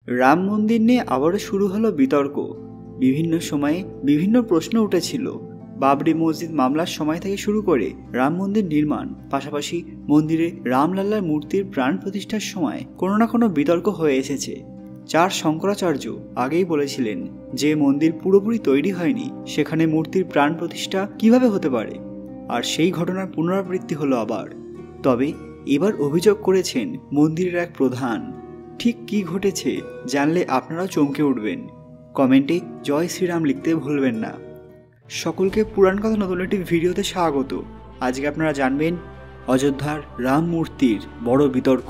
রাম মন্দির নিয়ে আবারও শুরু হলো বিতর্ক। বিভিন্ন সময়ে বিভিন্ন প্রশ্ন উঠেছিল। বাবরি মসজিদ মামলার সময় থেকে শুরু করে রাম মন্দির নির্মাণ, পাশাপাশি মন্দিরে রামলাল্লার মূর্তির প্রাণ প্রতিষ্ঠার সময় কোনো না কোনো বিতর্ক হয়ে এসেছে। 4 শঙ্করাচার্য আগেই বলেছিলেন যে মন্দির পুরোপুরি তৈরি হয়নি, সেখানে মূর্তির প্রাণ প্রতিষ্ঠা কিভাবে হতে পারে। আর সেই ঘটনার পুনরাবৃত্তি হলো আবার। তবে এবার অভিযোগ করেছেন মন্দিরের এক প্রধান। ঠিক কি ঘটেছে জানলে আপনারাও চমকে উঠবেন। কমেন্টে জয় শ্রীরাম লিখতে ভুলবেন না। সকলকে পুরাণ কথা নতুন একটি ভিডিওতে স্বাগত। আজকে আপনারা জানবেন অযোধ্যার রাম মূর্তির বড় বিতর্ক।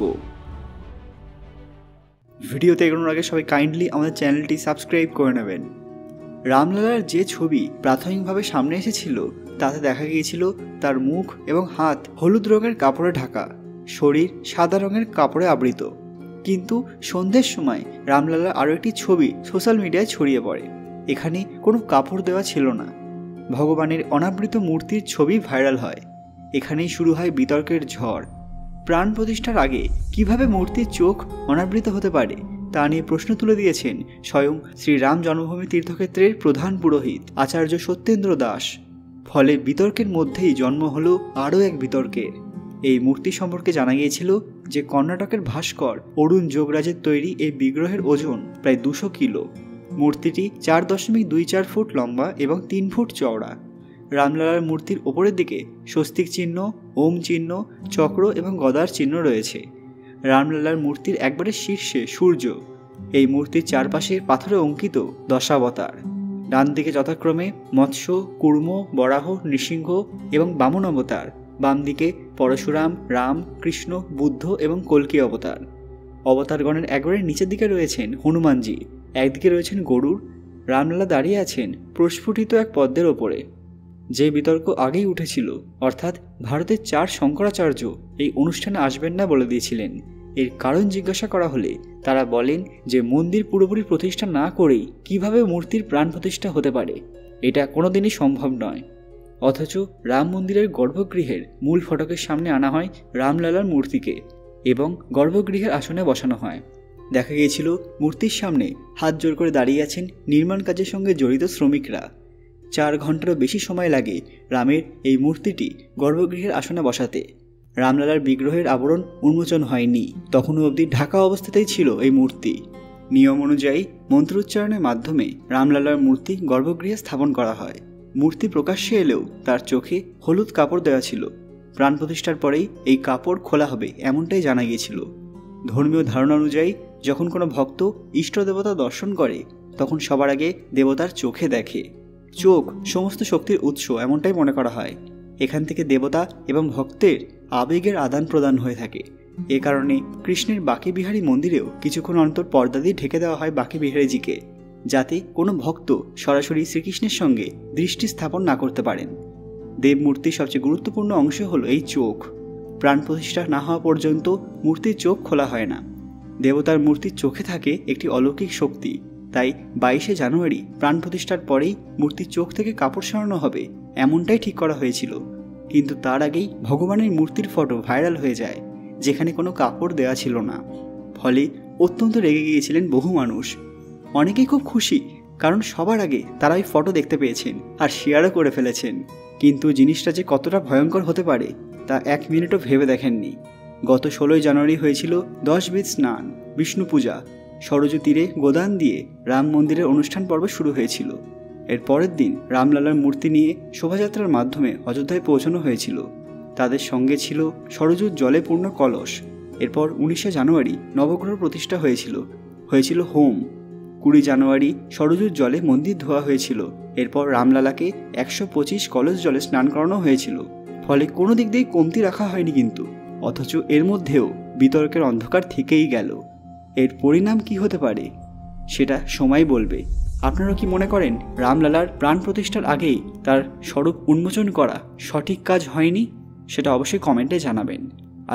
ভিডিওতে এগোনোর আগে সবাই কাইন্ডলি আমাদের চ্যানেলটি সাবস্ক্রাইব করে নেবেন। রামলালার যে ছবি প্রাথমিকভাবে সামনে এসেছিল তাতে দেখা গিয়েছিল তার মুখ এবং হাত হলুদ রঙের কাপড়ে ঢাকা, শরীর সাদা রঙের কাপড়ে আবৃত। কিন্তু সন্ধ্যের সময় রামলালার আরও একটি ছবি সোশ্যাল মিডিয়ায় ছড়িয়ে পড়ে। এখানে কোনো কাপড় দেওয়া ছিল না, ভগবানের অনাবৃত মূর্তির ছবি ভাইরাল হয়। এখানেই শুরু হয় বিতর্কের ঝড়। প্রাণ প্রতিষ্ঠার আগে কিভাবে মূর্তির চোখ অনাবৃত হতে পারে তা নিয়ে প্রশ্ন তুলে দিয়েছেন স্বয়ং শ্রীরাম জন্মভূমি তীর্থক্ষেত্রের প্রধান পুরোহিত আচার্য সত্যেন্দ্র দাস। ফলে বিতর্কের মধ্যেই জন্ম হলো আরও এক বিতর্কের। এই মূর্তি সম্পর্কে জানা গিয়েছিল যে কর্ণাটকের ভাস্কর অরুণ যোগরাজের তৈরি এই বিগ্রহের ওজন প্রায় 200 কিলো। মূর্তিটি 4.24 ফুট লম্বা এবং 3 ফুট চওড়া। রামলালার মূর্তির ওপরের দিকে স্বস্তিক চিহ্ন, ওম চিহ্ন, চক্র এবং গদার চিহ্ন রয়েছে। রামলালার মূর্তির একবারে শীর্ষে সূর্য। এই মূর্তির চারপাশে পাথরে অঙ্কিত দশাবতার। ডান দিকে যথাক্রমে মৎস্য, কুর্ম, বরাহ, নৃসিংহ এবং বামন অবতার। বাম দিকে পরশুরাম, রাম, কৃষ্ণ, বুদ্ধ এবং কল্কি অবতার। অবতারগণের একবারে নিচের দিকে রয়েছেন হনুমানজি, একদিকে রয়েছেন গরুড়। রামলালা দাঁড়িয়ে আছেন প্রস্ফুটিত এক পদ্মের ওপরে। যে বিতর্ক আগেই উঠেছিল, অর্থাৎ ভারতের 4 শঙ্করাচার্য এই অনুষ্ঠানে আসবেন না বলে দিয়েছিলেন। এর কারণ জিজ্ঞাসা করা হলে তারা বলেন যে মন্দির পুরোপুরি প্রতিষ্ঠা না করেই কিভাবে মূর্তির প্রাণ প্রতিষ্ঠা হতে পারে, এটা কোনোদিনই সম্ভব নয়। অথচ রাম মন্দিরের গর্ভগৃহের মূল ফটকের সামনে আনা হয় রামলালার মূর্তিকে এবং গর্ভগৃহের আসনে বসানো হয়। দেখা গিয়েছিল মূর্তির সামনে হাত জোর করে দাঁড়িয়ে আছেন নির্মাণ কাজের সঙ্গে জড়িত শ্রমিকরা। 4 ঘন্টারও বেশি সময় লাগে রামের এই মূর্তিটি গর্ভগৃহের আসনে বসাতে। রামলালার বিগ্রহের আবরণ উন্মোচন হয়নি, তখনও অবধি ঢাকা অবস্থাতেই ছিল এই মূর্তি। নিয়ম অনুযায়ী মন্ত্রোচ্চারণের মাধ্যমে রামলালার মূর্তি গর্ভগৃহে স্থাপন করা হয়। মূর্তি প্রকাশ্যে এলেও তার চোখে হলুদ কাপড় দেওয়া ছিল। প্রাণ প্রতিষ্ঠার পরেই এই কাপড় খোলা হবে এমনটাই জানা গিয়েছিল। ধর্মীয় ধারণা অনুযায়ী যখন কোনো ভক্ত ইষ্ট দেবতা দর্শন করে তখন সবার আগে দেবতার চোখে দেখে। চোখ সমস্ত শক্তির উৎস এমনটাই মনে করা হয়। এখান থেকে দেবতা এবং ভক্তের আবেগের আদান প্রদান হয়ে থাকে। এ কারণে কৃষ্ণের বাঁকে বিহারী মন্দিরেও কিছুক্ষণ অন্তর পর্দা দিয়ে ঢেকে দেওয়া হয় বাঁকে বিহারীজিকে, যাতে কোনো ভক্ত সরাসরি শ্রীকৃষ্ণের সঙ্গে দৃষ্টি স্থাপন না করতে পারেন। দেবমূর্তির সবচেয়ে গুরুত্বপূর্ণ অংশ হলো এই চোখ। প্রাণ প্রতিষ্ঠা না হওয়া পর্যন্ত মূর্তির চোখ খোলা হয় না। দেবতার মূর্তির চোখে থাকে একটি অলৌকিক শক্তি। তাই 22শে জানুয়ারি প্রাণ প্রতিষ্ঠার পরেই মূর্তির চোখ থেকে কাপড় সরানো হবে এমনটাই ঠিক করা হয়েছিল। কিন্তু তার আগেই ভগবানের মূর্তির ফটো ভাইরাল হয়ে যায়, যেখানে কোনো কাপড় দেওয়া ছিল না। ফলে অত্যন্ত রেগে গিয়েছিলেন বহু মানুষ। অনেকেই খুব খুশি, কারণ সবার আগে তারা ওই ফটো দেখতে পেয়েছেন আর শেয়ারও করে ফেলেছেন। কিন্তু জিনিসটা যে কতটা ভয়ঙ্কর হতে পারে তা 1 মিনিটও ভেবে দেখেননি। গত 16 জানুয়ারি হয়েছিল 10 বিধ স্নান, বিষ্ণু পূজা। সরযূ তীরে গোদান দিয়ে রাম মন্দিরের অনুষ্ঠান পর্ব শুরু হয়েছিল। এর পরের দিন রামলালার মূর্তি নিয়ে শোভাযাত্রার মাধ্যমে অযোধ্যায় পৌঁছানো হয়েছিল। তাদের সঙ্গে ছিল সরযূর জলে পূর্ণ কলস। এরপর 19শে জানুয়ারি নবগ্রহ প্রতিষ্ঠা হয়েছিল হোম। 20 জানুয়ারি সরযূর জলে মন্দির ধোয়া হয়েছিল। এরপর রামলালাকে 125 কলস জলে স্নান করানো হয়েছিল। ফলে কোনো দিক দিয়ে কমতি রাখা হয়নি কিন্তু। অথচ এর মধ্যেও বিতর্কের অন্ধকার থেকেই গেল। এর পরিণাম কি হতে পারে সেটা সময় বলবে। আপনারা কি মনে করেন রামলালার প্রাণ প্রতিষ্ঠার আগেই তার স্বরূপ উন্মোচন করা সঠিক কাজ হয়নি? সেটা অবশ্যই কমেন্টে জানাবেন।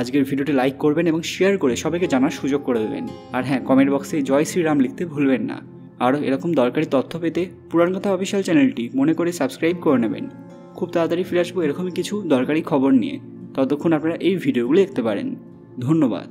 আজকের ভিডিওটি লাইক করবেন এবং শেয়ার করে সবাইকে জানার সুযোগ করে দেবেন। আর হ্যাঁ, কমেন্ট বক্সে জয় শ্রীরাম লিখতে ভুলবেন না। আরও এরকম দরকারি তথ্য পেতে পুরাণ কথা অফিসিয়াল চ্যানেলটি মনে করে সাবস্ক্রাইব করে নেবেন। খুব তাড়াতাড়ি ফিরে আসবো এরকমই কিছু দরকারি খবর নিয়ে। ততক্ষণ আপনারা এই ভিডিওগুলো দেখতে পারেন। ধন্যবাদ।